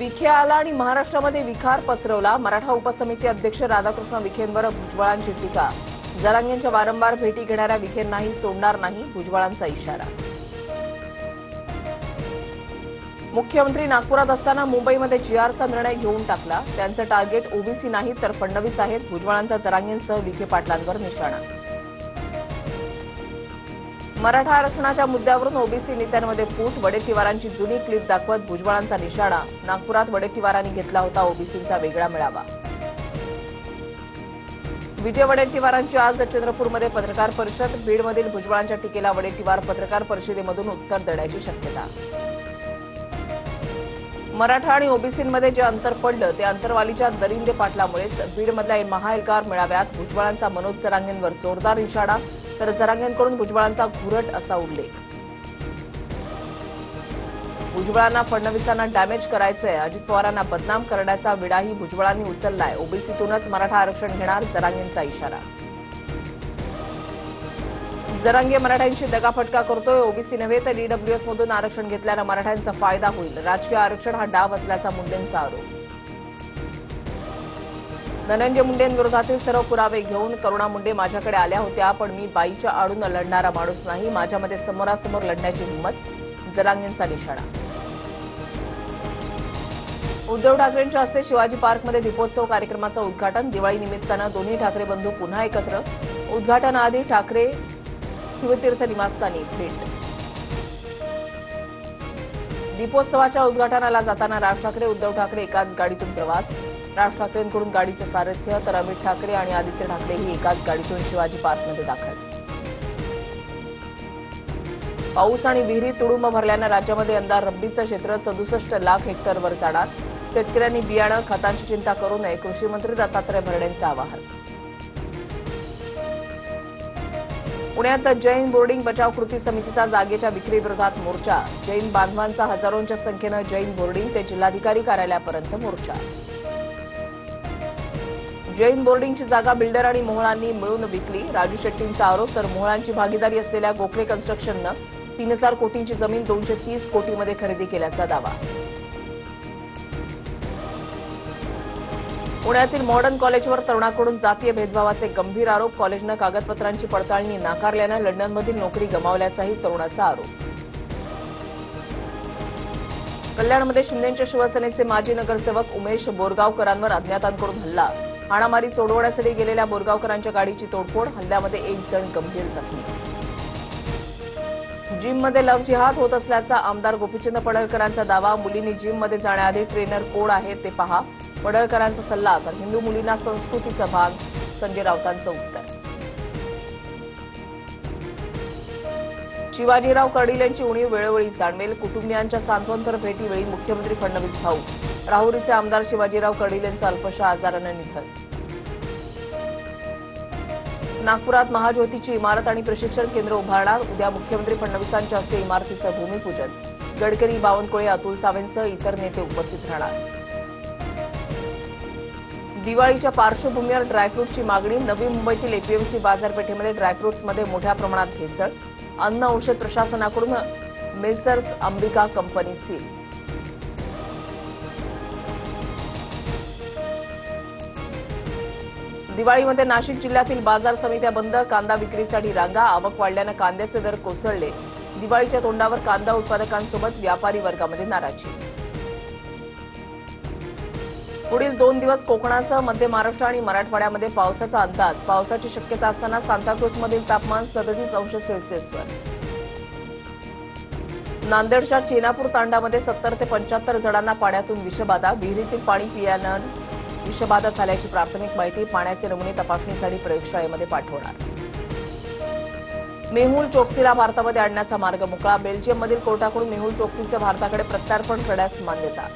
विखे आला आणि महाराष्ट्रामध्ये विखार पसरवला. मराठा उपसमिती अध्यक्ष राधाकृष्ण विखेंवर भुजबळांची टीका. जरांगेंच्या वारंवार भेटी घेणाऱ्या विखेंनाही सोडणार नाही, भुजबळांचा इशारा. मुख्यमंत्री नागपुरात असताना मुंबईमध्ये जीआरचा निर्णय घेऊन टाकला. त्यांचं टार्गेट ओबीसी नाही तर फडणवीस आहेत. भुजबळांचा जरांगेंसह विखे पाटलांवर निशाणा. मराठा आरक्षणाच्या मुद्द्यावरून ओबीसी नेत्यांमध्ये फूट. वडेट्टीवारांची जुनी क्लिप दाखवत भुजबळांचा निशाणा. नागपुरात वडेट्टीवारांनी घेतला होता ओबीसींचा वेगळा मेळावा. विजय वडेट्टीवारांची आज चंद्रपूरमध्ये पत्रकार परिषद. बीडमधील भुजबळांच्या टीकेला वडेट्टीवार पत्रकार परिषदेमधून उत्तर देण्याची शक्यता. मराठा आणि ओबीसींमध्ये जे अंतर पडलं ते अंतरवालीच्या दरिंदे पाटलामुळेच. बीडमधल्या महाएल्गार मेळाव्यात भुजबळांचा मनोज जरांगेंवर जोरदार इशारा, तर जरांगेंकडून भुजबळांचा घुरट असा उल्लेख. भुजबळांना फडणवीसांना डॅमेज करायचंय, अजित पवारांना बदनाम करण्याचा विडाही भुजबळांनी उचललाय. ओबीसीतूनच मराठा आरक्षण घेणार, जरांगेंचा इशारा. जरांगे मराठ्यांशी दगाफटका करतोय. ओबीसी नव्हे तर ईडब्ल्यूएसमधून आरक्षण घेतल्यानं मराठ्यांचा फायदा होईल. राजकीय आरक्षण हा डाव असल्याचा मुंडेंचा आरोप. धनंजय मुंडेंविरोधातील सर्व पुरावे घेऊन करुणा मुंडे माझ्याकडे आल्या होत्या, पण मी बाईच्या आडून लढणारा माणूस नाही. माझ्यामध्ये समोरासमोर लढण्याची हिंमत, जरांगेंचा निशाणा. उद्धव ठाकरेंच्या हस्ते शिवाजी पार्कमध्ये दीपोत्सव कार्यक्रमाचं उद्घाटन. दिवाळी निमित्तानं दोन्ही ठाकरे बंधू पुन्हा एकत्र. उद्घाटनाआधी ठाकरे शिवतीर्थ निवासस्थानी भेट. दीपोत्सवाच्या उद्घाटनाला जाताना राज ठाकरे उद्धव ठाकरे एकाच गाडीतून प्रवास. राज ठाकरेंकडून गाडीचं सारथ्य, तर अमित ठाकरे आणि आदित्य ठाकरेही एकाच गाडीतून शिवाजी पार्कमध्ये दाखल. पाऊस आणि विहिरी तुडुंब भरल्यानं राज्यामध्ये यंदा रब्बीचं क्षेत्र 67 लाख हेक्टरवर जाणार. शेतकऱ्यांनी बियाणं खतांची चिंता करू नये, कृषी मंत्री दत्तात्रय भरडेंचं आवाहन. पुण्यात जैन बोर्डिंग बचाव कृती समितीचा जागेच्या विक्रीविरोधात मोर्चा. जैन बांधवांचा हजारोंच्या संख्येनं जैन बोर्डिंग ते जिल्हाधिकारी कार्यालयापर्यंत मोर्चा. जैन बोर्डिंगची जागा बिल्डर आणि मोहळांनी मिळून विकली, राजू शेट्टींचा आरोप. तर मोहळांची भागीदारी असलेल्या गोखले कन्स्ट्रक्शननं 3000 कोटींची जमीन 230 कोटींमध्ये खरेदी केल्याचा दावा. पुण्यातील मॉडर्न कॉलेजवर तरुणाकडून जातीय भेदभावाचे गंभीर आरोप. कॉलेजनं कागदपत्रांची पडताळणी नाकारल्यानं लंडनमधील नोकरी गमावल्याचाही तरुणाचा आरोप. कल्याणमध्ये शिंदेंच्या शिवसेनेचे माजी नगरसेवक उमेश बोरगावकरांवर अज्ञातांकडून हल्ला. हाणामारी सोडवण्यासाठी गेलेल्या बोरगावकरांच्या गाडीची तोडफोड. हल्ल्यामध्ये एक जण गंभीर जखमी. जिममध्ये लव्ह जिहाद होत असल्याचा आमदार गोपीचंद पडळकरांचा दावा. मुलींनी जिममध्ये जाण्याआधी ट्रेनर कोण आहे ते पहा, पडळकरांचा सल्ला. तर हिंदू मुलींना संस्कृतीचा भाग, संजय राऊतांचं उत्तर. शिवाजीराव कर्डिल यांची उणीव वेळोवेळी जाणवेल. कुटुंबियांच्या सांत्वनपर भेटीवेळी मुख्यमंत्री फडणवीस भाऊक. राहुरीचे आमदार शिवाजीराव कर्डिल यांचं अल्पशा आजारानं निधन. नागपुरात महाज्योतीची इमारत आणि प्रशिक्षण केंद्र उभारणार. उद्या मुख्यमंत्री फडणवीसांच्या हस्ते इमारतीचं भूमिपूजन. गडकरी, बावनकुळे, अतुल सावेंसह इतर नेते उपस्थित राहणार. दिवाळीच्या पार्श्वभूमीवर ड्रायफ्रुटची मागणी. नवी मुंबईतील एपीएमसी बाजारपेठेमध्ये ड्रायफ्रुट्समध्ये मोठ्या प्रमाणात भेसळ. अन्न औषध प्रशासनाकडून मेसर्स अंबिका कंपनी सील. दिवाळीमध्ये नाशिक जिल्ह्यातील बाजार समित्या बंद. कांदा विक्रीसाठी रांगा. आवक वाढल्यानं कांद्याचे दर कोसळले. दिवाळीच्या तोंडावर कांदा उत्पादकांसोबत व्यापारी वर्गामध्ये नाराजी. पुढील 2 दिवस कोकणासह मध्य महाराष्ट्र आणि मराठवाड्यामध्ये पावसाचा अंदाज. पावसाची शक्यता असताना सांताक्रूजमधील तापमान 37 अंश सेल्सिअसवर. नांदेडच्या चेनापूर तांडामध्ये 70 ते 75 जणांना पाण्यातून विषबाधा. विहिरीतील पाणी पिल्यानं विषबाधा झाल्याची प्राथमिक माहिती. पाण्याचे नमुने तपासणीसाठी प्रयोगशाळेमध्ये पाठवणार. मेहुल चोक्सीला भारतामध्ये आणण्याचा मार्ग मोकळा. बेल्जियममधील कोर्टाकडून मेहुल चोक्सीचे भारताकडे प्रत्यार्पण करण्यास मान्यता.